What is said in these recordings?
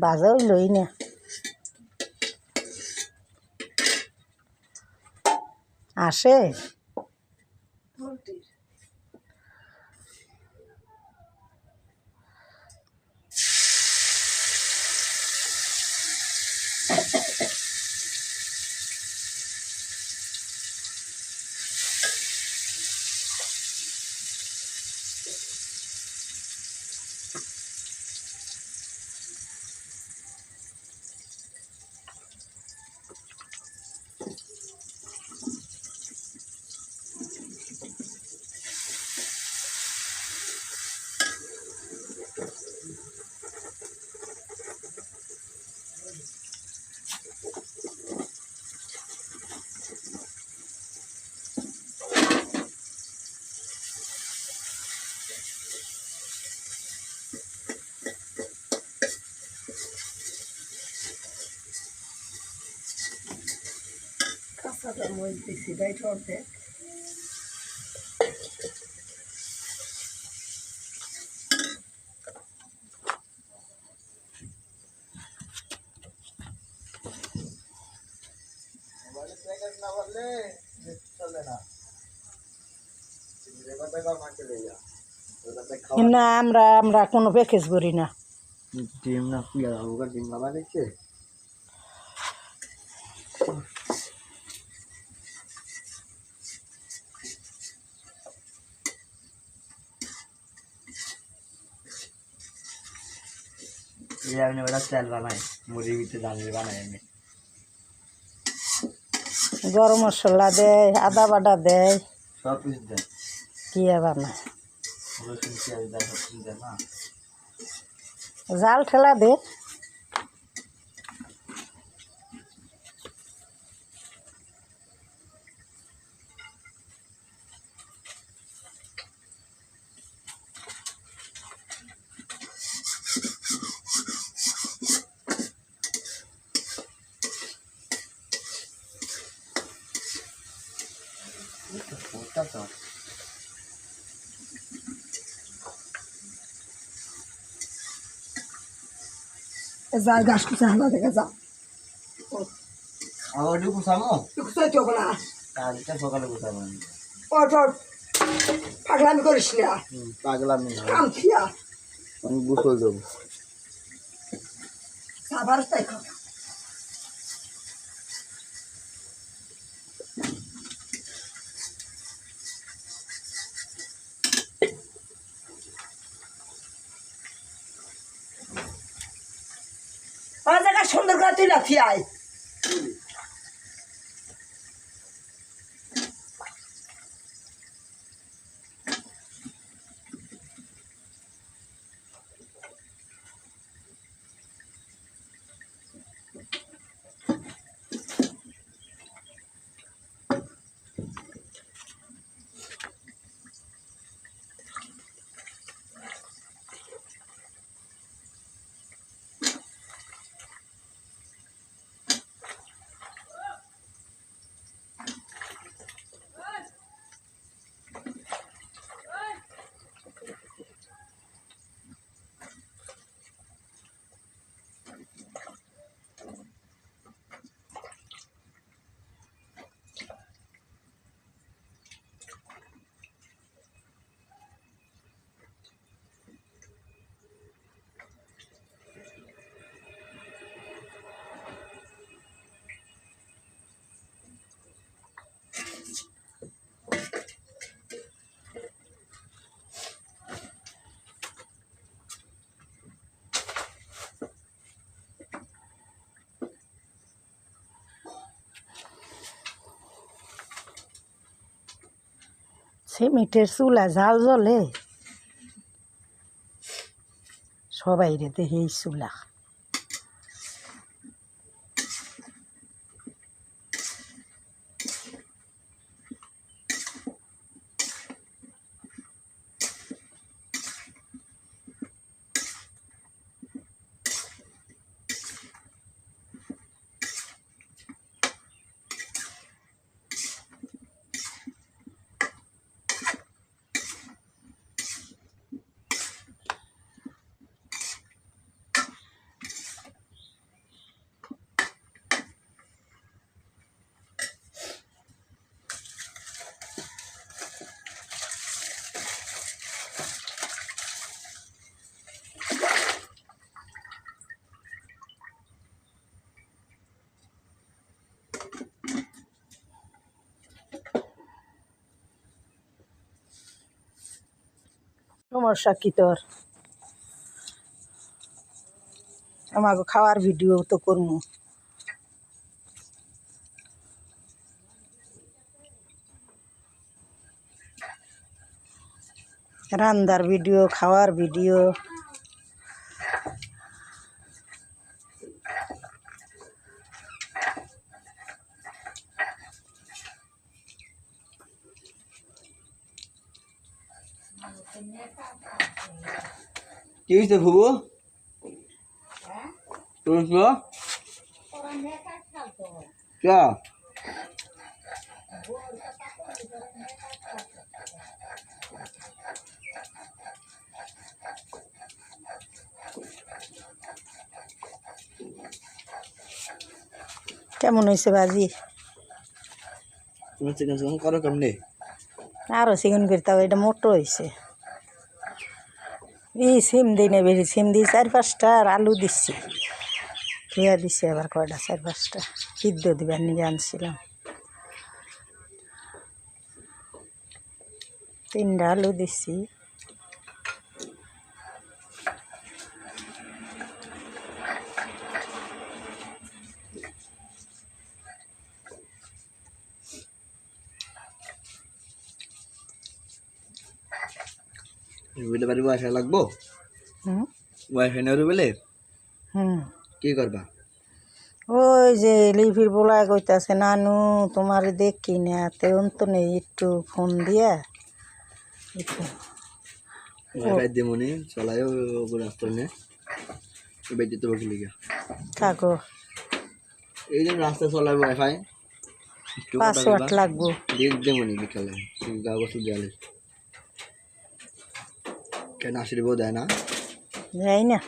বাজা হইলই না আসে কাঁচাটা মরিচ দিছি গাইট অর্ধেক না আমরা আমরা কোনো প্যাকেজ করি না ডিম না খুলে ওটা ডিম বাবা দেখছে ये आपने बड़ा स्टाइल बनाए मुझे भी तो दाल बनाए हमने গরম মশলা দেয় আদা বাটা দেয় सब कुछ दे কি বানায় रसून प्याज दाल सब कुछ दे ना জাল ঠেলা দে होता तो যা গাছ কুচা হালা থেকে যা और जो कुछ सामो কুচা চোখ না आज क्या सकाले कुछ सामो ওঠ ওঠ পাগলামি করিস না पागला नहीं কাম থিয়া हम गुसल दो খাবার তাই খা আর জায়গা সুন্দর করে তুই লাফিয়ে আয় সিমেন্টের চুলা ঝাল জ্বলে সবাই রে দেখে এই চুলা সমস্যা কি তোর? আমাকে খাওয়ার ভিডিও তো করবো, রান্নার ভিডিও, খাওয়ার ভিডিও। কি হয়েছে ফুবু? শুনছো কে? কেমন হয়েছে বাজি? তুমি চিকেন চিকেন করো কেমনি? আরও চিকেন করতে হবে, এটা মোটো হয়েছে। এই সিম দিই না বেশি, সিম দিই 4-5টা, আর আলু দিচ্ছি, ধুয়া দিচ্ছি আবার কয়টা 4-5টা সিদ্ধ দিবার নিয়ে আনছিলাম। 3টা আলু দিচ্ছি। রুবেলে বাড়ি ওয়াইফাই লাগবো? হুম ওয়াইফাই না রুবেলে? হুম কি করবা? ওই যে লিপির বলায় কইতাছে, নানু তোমার দেখি না, তেমন তো নেই, একটু ফোন দিয়া একটু। ওয়াইফাই দেমনি চলাই রাস্তা নিয়ে বেটি তো বকি লিগা থাকো, এই যে রাস্তা চলাই ওয়াইফাই একটু কথা পাসওয়ার্ড লাগবো। দেমনি বিকালে কাগজ দেয়ালে কেন আশীর্বাদ দেয় না? যাই না,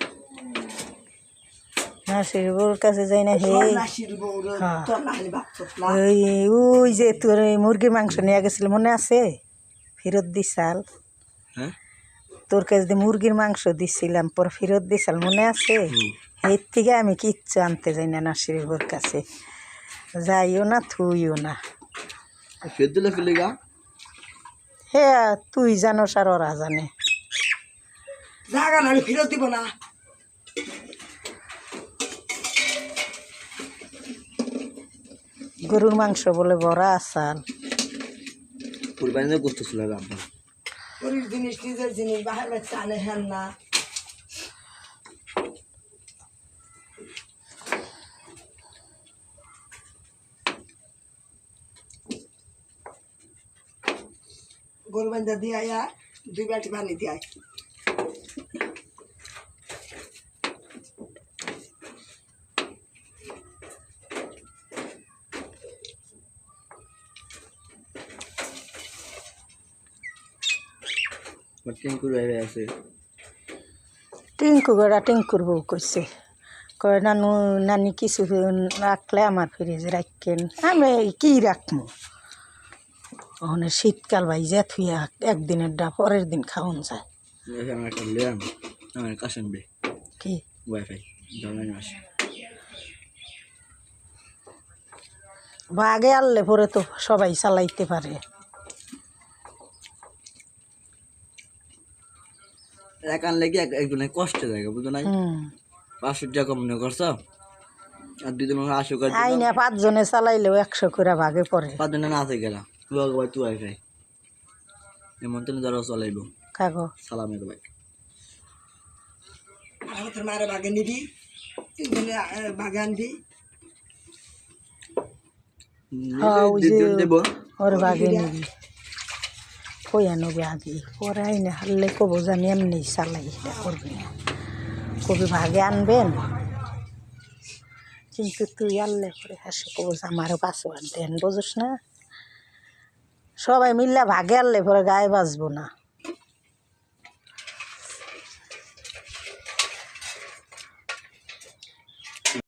নাসির বউর কাছে যাই না। হে ওই ওই যে তোর এই মুরগির মাংস নিয়ে গেছিল মনে আছে, ফেরত দিছাল। হ্যাঁ তোর কাছে দিয়ে মুরগির মাংস দিছিলাম, পর ফেরত দিছাল মনে আছে? এর থেকে আমি কিচ্ছু আনতে যাই না নাসির বউর কাছে, যাইও না থুইও না। ফের দিলে কি লিগা? হে তুই জানোস আর ওরা জানে। জাগা না ফেরত দিব না। গরুর মাংস বলে বড়া আসাল, কুরবানিতে করতেছিল আব্বা। গরুর জিনিস নিজের জিনিস বাহার বাচ্চা আনে হেন না। গরু বান্ধা দিয়ে আয়া 2 বাটি পানি দিয়ে আয়। টিঙ্কুর ভাই আছে টিঙ্কু গড়া টিঙ্কুর বউ কইছে, কয় নানু নানি কিছু রাখলে আমার ফ্রিজে রাখেন। আমি কি রাখবো, ওখানে শীতকাল ভাইজা থুইয়া একদিনের ডা পরের দিন খাওয়ান যায়। আমার একটা লিয়াম আমার কাছে আনবে কি ওয়াইফাই জানাই মাস বাগে আনলে পরে তো সবাই চালাইতে পারে। এক আনলে কি একজনের কষ্ট জায়গা বুঝো নাই? 500 টাকা মনে করছো আর 2 দিন 80 করে আই না 5 জনে চালাইলেও 100 করে ভাগে পড়ে। 5 দিনে না আছে গেলা তুই ভাই তুই ওয়াইফাই এমন তো ধরো চলাইব কাগো সালামের ভাই আর তোর মারে বাগে নিবি, 3 দিনে বাগে আনবি। দেব ওর বাগে নিবি, কইয়া নবি আগে পরে আই না হারলে কবো জানি এমনি চালাই, এটা করবি না, কবি ভাগে আনবেন। কিন্তু তুই আনলে পরে হাসে কবো যে আমারও পাসওয়ার্ড দেন, বুঝোস না? সবাই মিললে ভাগে আনলে পরে গায়ে বাঁচবো না।